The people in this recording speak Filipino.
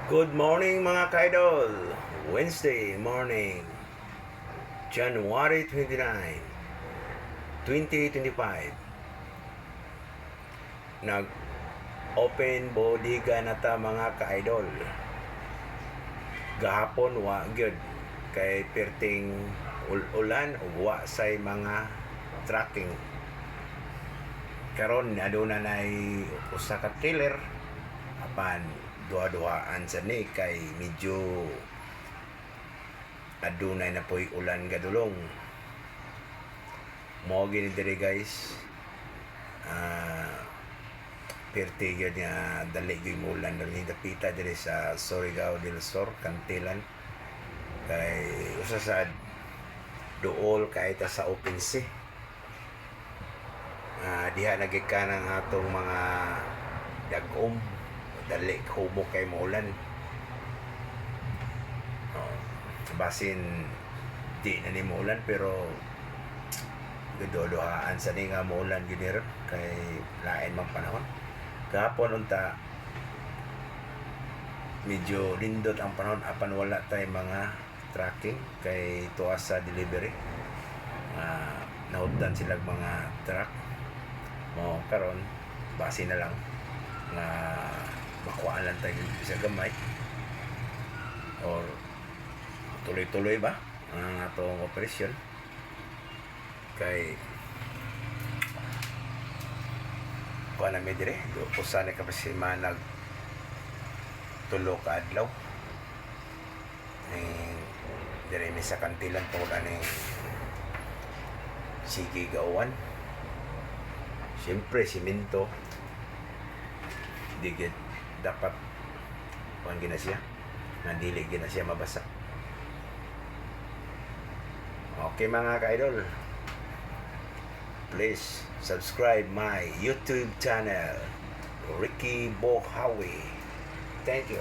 Good morning mga kaidol! Wednesday morning, January 29, 2025. Nag-open bodega na ta mga kaidol. Gahapon wa gyud kay perting ulan ug wa say mga tracking. Karon aduna nay usa ka trailer apan duha-duhaan sa ni kay medyo adunay na po'y ulan gadulong. Mo gini diri guys, perti gyud nga dali gyud mo ulan dali dapita diri sa Surigao del Sur, Cantilan. Kay usa sa duol kay ta sa open sea. Diha nagikanang atong mga dagom dali humok kay maulan. Basin di na ni maulan pero gadodohaan sa ni nga maulan ginir kay lain mang panahon. Kahapon unta medyo lindot ang panahon apan wala tay mga tracking kay tuwa sa delivery. Nahutdan sila mga truck mo karon base na lang nga makuhaan lang tayo sa gamay or tuloy-tuloy ba ang atong operasyon kay kuha na may dire usa na kapasima nag tulo ka adlaw dire mi sa Cantilan tungod aning sige gawan. Siyempre simento digit dapat kuan gina siya nandili gina siya mabasa. Okay mga ka-idol, please subscribe my YouTube channel Ricky Bohawi. Thank you.